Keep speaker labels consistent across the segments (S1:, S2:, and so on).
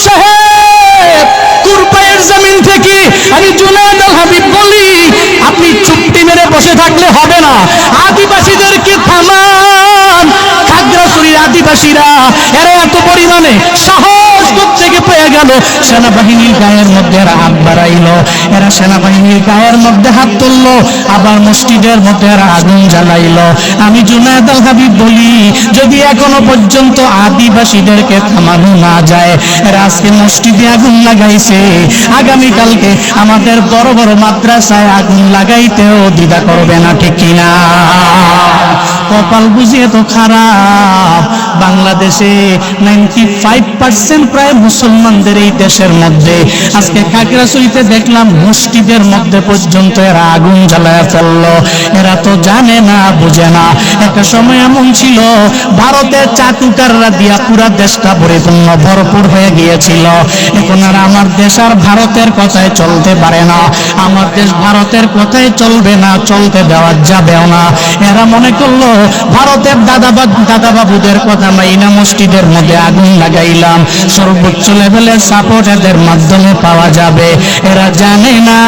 S1: সাহেব, কুরবাইয়ের জমিন থেকে আমি জুনায়েদ আল হাবিব বলি, আপনি চুপটি মেরে বসে থাকলে হবে না। আদিবাসীদেরকে থামান। খাগড়াছড়ির আদিবাসীরা এরা এত পরিমাণে সাহস থেকে পেয়ে গেল, সেনাবাহিনীর গায়ের মধ্যে এরা হাত বাড়াইল, এরা সেনাবাহিনীর গায়ের মধ্যে হাত তুললো, আবার মসজিদের মধ্যে এরা আগুন জ্বালাইল। আমি জুনায়েদ আল হাবিব বলি, যদি এখনো পর্যন্ত আদিবাসীদেরকে থামানো না যায়, এরা আজকে মসজিদে আগুন লাগাইছে, আগামীকালকে আমাদের বড় বড় মাদ্রাসায় আগুন লাগাইতেও দ্বিধা করবে না, ঠিক কিনা? কপাল বুঝিয়ে তো খারাপ, বাংলাদেশে 95% প্রায় মুসলমানদের এই দেশের মধ্যে আজকে খাগড়াছড়িতে দেখলাম মসজিদের মধ্যে পর্যন্ত এরা আগুন জ্বালায় ফেললো। এরা তো জানে না, বুঝে না। একটা সময় এমন ছিল, ভারতের চাটুকাররা দিয়া পুরা দেশটা পরিপূর্ণ ভরপুর হয়ে গিয়েছিল। এখন আর আমার দেশ আর ভারতের কথায় চলতে পারে না, আমার দেশ ভারতের কথায় চলবে না, চলতে দেওয়া যাবেও না। এরা মনে করলো ভারতের দাদাবাবুদের কথা মাইনা মসজিদের মধ্যে আগুন লাগাইলাম, সর্বোচ্চ লেভেলের সাপোর্ট এদের মাধ্যমে পাওয়া যাবে। এরা জানে না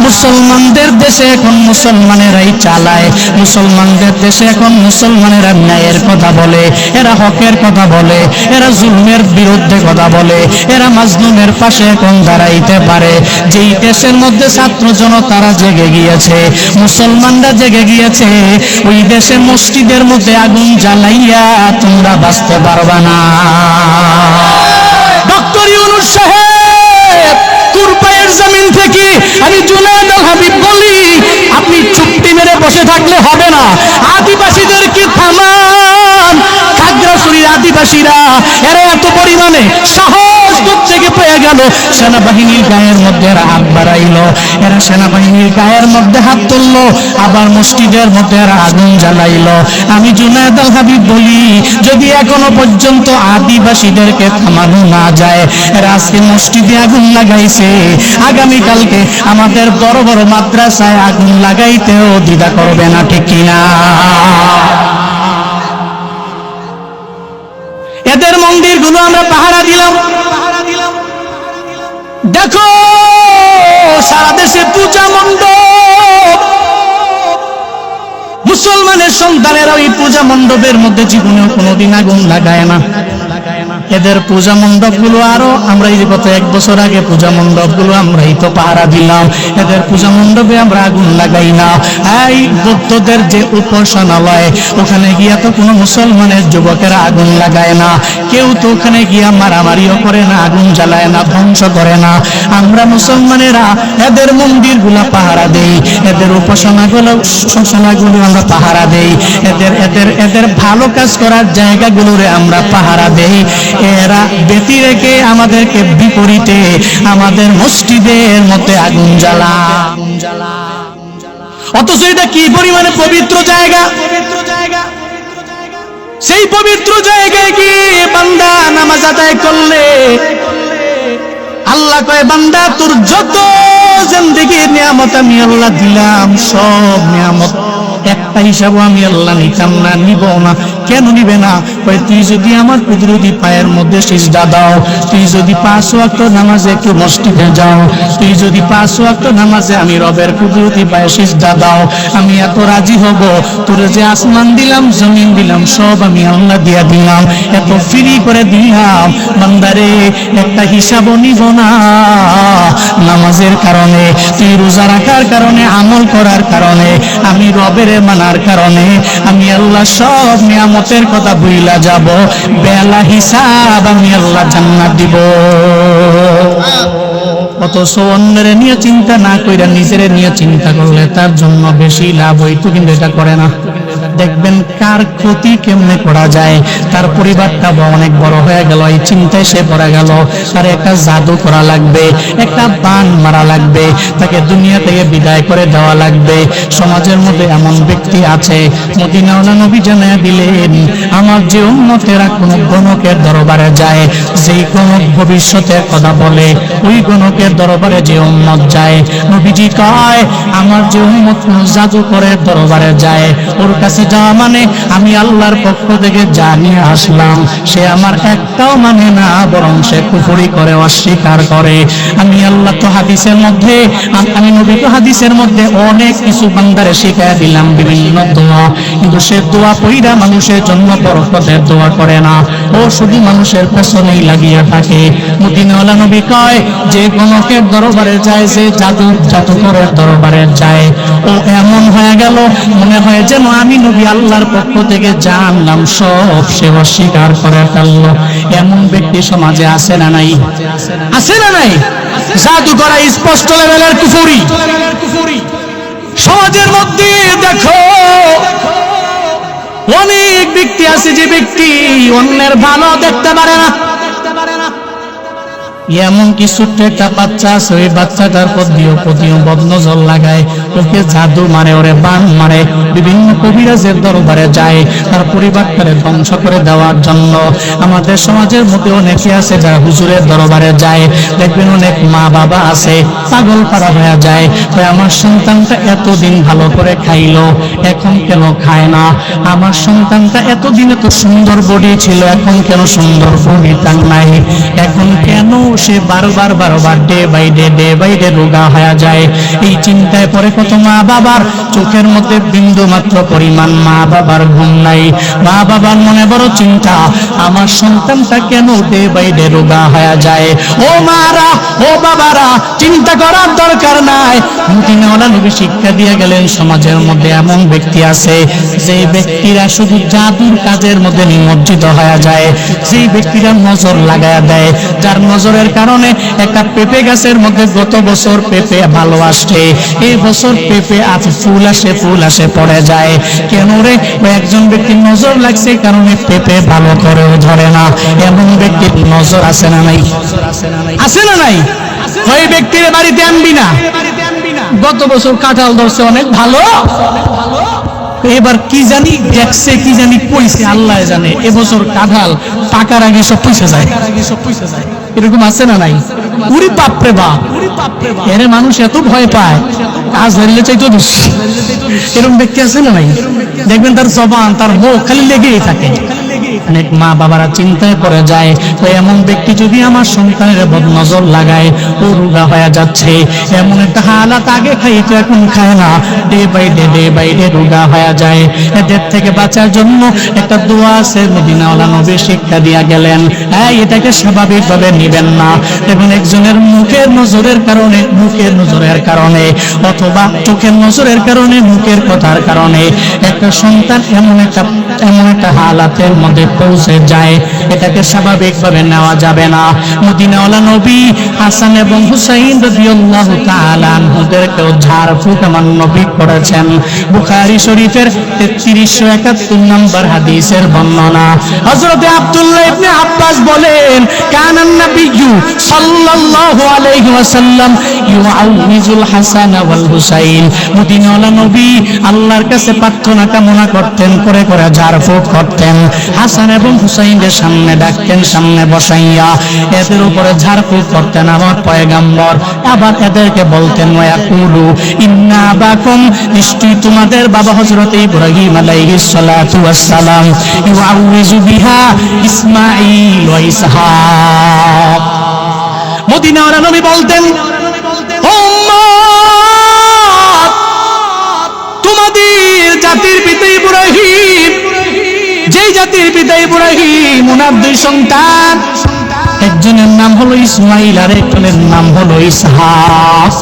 S1: মুসলমানদের দেশে এখন মুসলমানেরাই চালায়, মুসলমানদের দেশে এখন মুসলমানেরা ন্যায়ের কথা বলে, এরা হকের কথা বলে, এরা জুলমের বিরুদ্ধে কথা বলে, এরা মাজলুমের পাশে এখন দাঁড়াইতে পারে। যেই দেশের মধ্যে ছাত্র জনতারা জেগে গিয়েছে, মুসলমানরা জেগে গিয়েছে, ওই দেশে মসজিদের মধ্যে আগুন জ্বালাইয়া তোমরা বাঁচতে পারবা না। ডক্টর ইউনূস সাহেব, কুরবাইয়ের জমিন থেকে আমি জুনায়েদ আল হাবিব বলি, আপনি চুপটি মেরে বসে থাকলে হবে না, আদিবাসীদেরকে থামান। খাগড়াছড়ির আদিবাসীরা এরা এত পরিমাণে সাহস থেকে পেয়ে গেল, সেনাবাহিনীর গায়ের মধ্যে এরা হাত বাড়াইল, এরা সেনাবাহিনীর গায়ের মধ্যে হাত তুললো, আবার মসজিদের মধ্যে এরা আগুন জ্বালাইল। আমি জুনায়েদ আল হাবিব বলি, যদি এখনো পর্যন্ত আদিবাসীদেরকে থামানো না যায়, এরা আজকে মসজিদে আগুন লাগাইছে, আগামীকালকে আমাদের বড় বড় মাদ্রাসায় আগুন লাগাইতেও দ্বিধা করবে না, ঠিক কিনা? এদের মন্দিরগুলো আমরা পাহারা দিলাম। দেখো সারা দেশে পূজা মণ্ডপ, মুসলমানের সন্তানেরা ওই পূজা মণ্ডপের মধ্যে জীবনেও কোনোদিন আগুন লাগায় না। এদের পূজা মণ্ডপগুলো আরো আমরা এই গত 1 বছর আগে পূজা মণ্ডপগুলো আমরাই তো পাহারা দিলাম, এদের পূজা মণ্ডপে আমরা আগুন লাগাই না। এই বৌদ্ধদের যে উপাসনালয়, ওখানে গিয়া তো কোনো মুসলমানের যুবকেরা আগুন লাগায় না, কেউ তো ওখানে গিয়া মারামারিও করে না, আগুন জ্বালায় না, ধ্বংস করে না। আমরা মুসলমানেরা এদের মন্দিরগুলা পাহারা দেই, এদের উপাসনাগুলো আমরা পাহারা দেই, এদের ভালো কাজ করার জায়গাগুলোরে আমরা পাহারা দেই। এরা ব্যতি রেখে আমাদেরকে বিপরীতে আমাদের মসজিদের মধ্যে আগুন জ্বালা। অথচ এটা কি পরিমাণে পবিত্র জায়গা, সেই পবিত্র জায়গায় কি বান্দা নামাজ আদায় করলে আল্লাহ কয়, বান্দা তোর যত জিন্দেগির নিয়ামত আমি আল্লাহ দিলাম, সব নিয়ামত একটা হিসাবও আমি আল্লাহ নিতাম না, নিব না। কেন নিবে না? তুই যদি আমার কুদরতি পায়ের মধ্যে সিজদা দাও, তুই যদি 5 ওয়াক্ত নামাজে একটু মসজিদে যাও, তুই যদি 5 ওয়াক্ত নামাজে আমি রবের কুদরতি পায়ে সিজদা দাও, আমি এত রাজি হব। তোর যে আসমান দিলাম, জমিন দিলাম, সব আমি আল্লাহ দিয়া দিলাম, এত ফ্রি করে দিলাম। বান্দারে একটা হিসাবও নিব না। নামাজের কারণে, তুই রোজা রাখার কারণে, আমল করার কারণে, আমি রবের মানার কারণে আমি আল্লাহ সব নিয়ামতের কথা ভুইলা যাব, বেলা হিসাব আমি আল্লাহ জান্নাত দিব। অথচ অন্যের নিয়ে চিন্তা না কইরা নিজের নিয়ে চিন্তা করলে তার জন্য বেশি লাভ হইতো, কিন্তু এটা করে না। দেখবেন কার ক্ষতি কেমনে করা যায়, তার পরিবারটা অনেক বড় হয়ে গেল, এই চিন্তায় সে পড়ে গেল, তার একটা জাদু করা লাগবে, একটা বান মারা লাগবে, তাকে দুনিয়া থেকে বিদায় করে দেওয়া লাগবে। সমাজের মধ্যে এমন ব্যক্তি আছে, মদিনাওয়ালা নবী জানায়া দিলেন, আমার যে উম্মতেরা কোন গণকের দরবারে যায়, যেই গণক ভবিষ্যতের কথা বলে, ওই গণকের দরবারে যে উম্মত যায়, নবীজি কয় আমার যে উম্মত জাদুকরের দরবারে যায়, ওর কাছে যাওয়া মানে আমি আল্লাহর পক্ষ থেকে জানিয়ে আসলাম, সে আমার একটাও মানে না, বরং সে কুফরি করে, অস্বীকার করে। আমি আল্লাহ তো হাদিসের মধ্যে, আমি নবী তো হাদিসের মধ্যে অনেক কিছু বান্দারে শিখাইয়া দিলাম, বিভিন্ন দোয়া, কিন্তু সে দোয়া পইরা মানুষের জন্য বরকতের দোয়া করে না, ও শুধু মানুষের পেছনেই লাগিয়ে থাকে। মদিনাওয়ালা নবী কয়, যে গণকের দরবারে যায়, যে জাদুকরের দরবারে যায়, ও এমন হয়ে গেল মনে হয় যেন আমি নবী আল্লাহর পক্ষ থেকে জানলাম, সব সে অস্বীকার করে ফেললো। এমন ব্যক্তি সমাজে আছে না নাই? আছে না নাই? জাদু করা স্পষ্ট লেভেলের কুফরি। সমাজের মধ্যে দেখো অনেক ব্যক্তি আছে, যে ব্যক্তি অন্যের ভালো দেখতে পারে না। এমন কিছু একটা বাচ্চা আছে, ওই বাচ্চাটার প্রতিও বদনজর লাগায়, ওকে জাদু মারে, ওরে বান মারে, বিভিন্ন কবিরাজের দরবারে যায় তার পরিবারটারে ধ্বংস করে দেওয়ার জন্য। আমাদের সমাজের মধ্যে অনেকে আছে যারা হুজুরের দরবারে যায়, দেখবেন অনেক মা বাবা আছে পাগল পারা হয়ে যায়, আমার সন্তানটা এতদিন ভালো করে খাইলো, এখন কেন খায় না? আমার সন্তানটা এতদিন এত সুন্দর বডি ছিল, এখন কেন সুন্দর বডি তার নাই? এখন কেন সে বারবার ডে বাই ডে রোগা হয়ে যায়? এই চিন্তায় পরে কত মা বাবার চোখের মধ্যে বিন্দু মাত্র পরিমাণ মা বাবার ঘুম নাই। মা বাবার মনে বড় চিন্তা, আমার সন্তানটা কেন ডে বাই ডে রোগা হয়ে যায়? ও মারা, ও বাবারা, চিন্তা করার দরকার নাই। মদিনাওয়ালা নবী শিক্ষা দিয়ে গেলেন, সমাজের মধ্যে এমন ব্যক্তি আছে যে ব্যক্তিরা শুধু জাদুর কাজের মধ্যে নিমজ্জিত হয়ে যায়, যে ব্যক্তিরা নজর লাগায়া দেয়, যার নজরের কারণে একটা পেঁপে গাছের মধ্যে গত বছর পেঁপে ভালো আসছে, এই বছর পেঁপে আছে ফুল আসে পড়ে যায়। কেন রে? একজন ব্যক্তির নজর লাগছে, কারণে পেঁপে ভালো করেও ধরে না। এমন ব্যক্তির নজর আছে না নাই? আছে না নাই? ওই ব্যক্তির বাড়িতে আনবি না। গত বছর কাঁঠাল ধরছে অনেক ভালো, এবার কি জানি দেখছে, কি জানি কইছে, আল্লাহ জানে। এবছর কাঁঠাল পাকার আগে সব পয়সা যায়। এরকম আছে না নাই? উরি বাপরে বাপ, এরে মানুষ এত ভয় পায়, কাজ হারিয়ে চাইতো বেশি। এরকম ব্যক্তি আছে না নাই? দেখবেন তার জবান, তার মুখ খালি লেগেই থাকে। অনেক মা বাবারা চিন্তায় পড়ে যায়, তো এমন ব্যক্তি যদি আমার সন্তানের বদনজর লাগায়, ও রোগা হয়ে যাচ্ছে, এমন একটা হালাত, আগে খাইতো এখন খায় না, ডে বাই ডে রোগা হয়ে যায়। এদের থেকে বাঁচার জন্য একটা দোয়া আছে, মদিনাওয়ালা নবী শিক্ষা দিয়া গেলেন, এটাকে স্বাভাবিকভাবে নিবেন না। এবং একজনের মুখের নজরের কারণে অথবা চোখের নজরের কারণে, মুখের কথার কারণে একটা সন্তান এমন একটা হালাতের মধ্যে পৌঁছে যায়, এটাকে স্বাভাবিকভাবে নেওয়া যাবে না। মদিনাওয়ালা নবী হাসান এবং হুসাইন রাদিয়াল্লাহু তাআলা আনহুদেরকেও ঝাড়ফুঁক আমার নবী করেছেন। বুখারী শরীফের 3371 নম্বর হাদিসের বর্ণনা। হযরত আব্দুল্লাহ ইবনে আব্বাস বলেন, কানান নবিয়্যু সাল্লাল্লাহু আলাইহি ওয়াসাল্লাম ইউআউযুল হাসান ওয়াল হুসাইন। মদিনাওয়ালা নবী আল্লাহর কাছে প্রার্থনা কামনা করতেন, করে ঝাড়ফুঁক করতেন, হাসান এবং হুসাইনের সামনে ডাকতেন, সামনে বসাইয়া এদের উপরে ঝাড়ফুঁক করতেন আমার পয়গম্বর। আবার এদেরকে বলতেন, ওয়াকুলু ইন্না আবাকুম, নিশ্চয়ই তোমাদের বাবা হযরত ইব্রাহিম আলাইহিস সালাতু ওয়াস সালাম ইউআউযু বিহা ইসমাঈল ওয়া ইসহাক। মদিনাওয়ালা নবী বলতেন, উম্মত, তোমাদের জাতির পিতা ইব্রাহিম, যেই জাতির পিতা ইব্রাহিম, ওনার দুই সন্তান, একজনের নাম হলো ইসমাইল আর একজনের নাম হলো ইসহাক।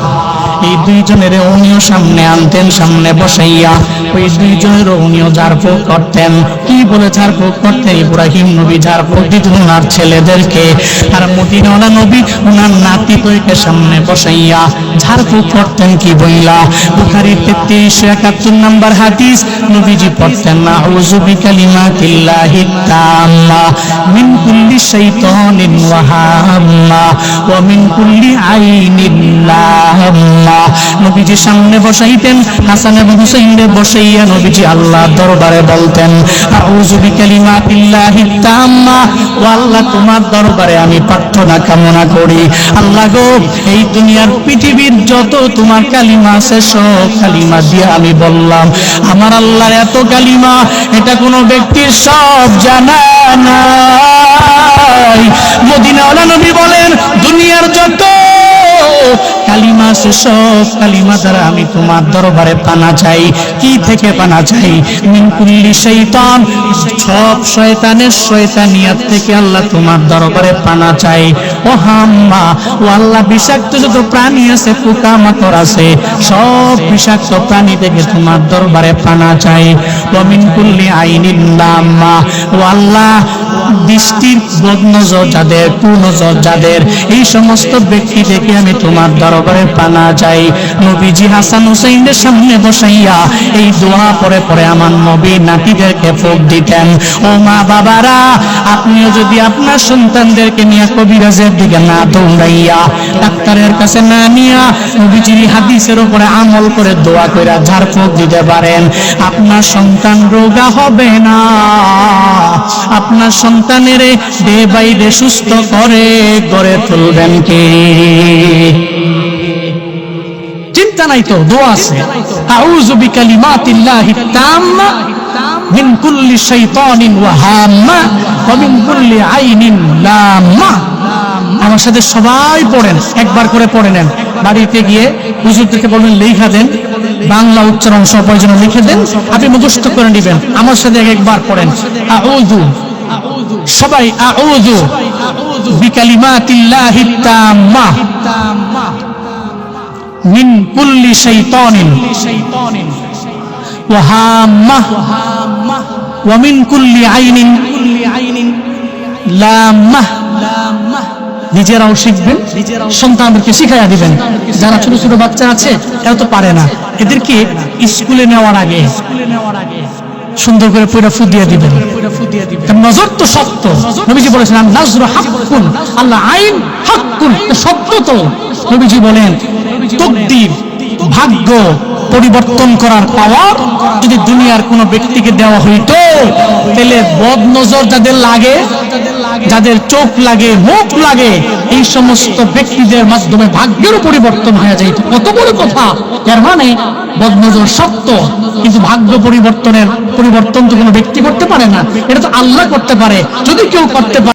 S1: এই দুইজনের উনিও সামনে আনতেন, সামনে বসাইয়া ওই দুইজনের উনিও ঝাড়ফুঁক করতেন। কি বলে ঝাড়ফুঁক করতেন? ইব্রাহিম নবী ঝাড়ফুঁক দিতেন ওনার ছেলেদেরকে, আর মদিনাওয়ালা নবী ওনার নাতিকে সামনে বসাইয়া ঝাড়ফুঁক করতেন। কি বইলা? বুখারী 3371 নম্বর হাদিস, নবীজি পড়তেন, আউযু বিকালিমাতিল্লাহিত তাম্মা মিন কুল্লি শাইতানিন ওয়া হাম্মা ওয়া মিন কুল্লি আইনিন লাম্মা। নবীজি সামনে বসাইতেন, হাসান এবং হুসাইনকে বসাই চাইয়া নবীজি আল্লাহর দরবারে বলতেন, আউযু বিকালিমাতিল্লাহিত তাম্মা, ও আল্লাহ তোমার দরবারে আমি প্রার্থনা কামনা করি, আল্লাহ গো এই দুনিয়ার পৃথিবীর যত তোমার কালিমা আছে সব কালিমা দিয়ে আমি বললাম, আমার আল্লাহর এত কালিমা এটা কোনো ব্যক্তির সব জানা নাই। মদিনাওয়ালা নবী বলেন, দুনিয়ার যত কালিমা আছে সব কালিমা দ্বারা আমি তোমার দরবারে পানা চাই। কি থেকে পানা চাই? মিন কুল্লি শাইতান, সব শয়তানের শয়তানিয়াত থেকে আল্লাহ তোমার দরবারে পানা চাই। ও হাম্মা, ও আল্লাহ বিষাক্ত যত প্রাণী আছে, পোকামাকড় আছে, সব বিষাক্ত প্রাণী থেকে তোমার দরবারে পানা চাই। ও মিন কুল্লি আইনিন লাম্মা, ও আল্লাহ দৃষ্টির বদনজর যাদের, কুনজর যাদের, এই সমস্ত ব্যক্তি থেকে আমি তোমার দরবারে পানা চাই। নবীজি হাসান হুসাইনের সামনে বসাইয়া এই দোয়া পড়ে পড়ে আমার নবী নাতিদেরকে ফুঁক দিতেন। ও মা বাবারা, আপনিও যদি আপনার সন্তানদেরকে নিয়ে কবিরাজের দিকে না দৌড়াইয়া, ডাক্তারের কাছে না নিয়া, নবীজির হাদিসের উপরে আমল করে দোয়া কইরা ঝাড়ফুঁক দিতে পারেন, আপনার সন্তান রোগা হবে না। আপনার সন্তানের ডে বাই ডে সুস্থ করে গড়ে তুলবেন কে? চিন্তা নাই তো, দোয়া আছে, আউযু বিকালিমাতিল্লাহিত তাম্মা মিন কুল্লি শাইতানিন ওয়া হাম্মা ওয়া মিন কুল্লি আইনিন লাম্মা। আমার সাথে সবাই পড়েন, একবার করে পড়ে নেন। বাড়িতে গিয়ে হুজুরদেরকে বলবেন লেখা দেন, বাংলা উচ্চারণ সহ প্রয়োজন লিখে দেন, আপনি মুখস্থ করে নেবেন। আমার সাথে একবার পড়েন, আউযু, সবাই আউযু বিকালিমাতিল্লাহিত তাম্মা মিন কুল্লি শাইতানিন ওয়া হাম্মা ওয়া মিন কুল্লি আইনিন লাম্মা। নিজেরাও শিখবেন, সন্তানদেরকে শিখাইয়া দিবেন। যারা ছোট ছোট বাচ্চা আছে এরা তো পারে না, এদেরকে স্কুলে নেওয়ার আগে সুন্দর করে পুরা ফু দিয়ে দিবেন। নজর তো সত্য, নবীজি বলেছেন নাজরু হাক্কুন, আল্লাহ আইন হাক্কুন, সত্য তো। নবীজি বলেন তকদির, ভাগ্য পরিবর্তন করার পাওয়ার যদি দুনিয়ার কোন ব্যক্তিকে দেওয়া হইতো, তাহলে বদ নজর যাদের লাগে, যাদের চোখ লাগে, মুখ লাগে, এই সমস্ত ব্যক্তিদের মাধ্যমে ভাগ্যেরও পরিবর্তন হয়ে যাইত। কত বড় কথা! এর মানে বদনজর সত্য, কিন্তু ভাগ্য পরিবর্তন তো কোনো ব্যক্তি করতে পারে না, এটা তো আল্লাহ করতে পারে। যদি কেউ করতে পারে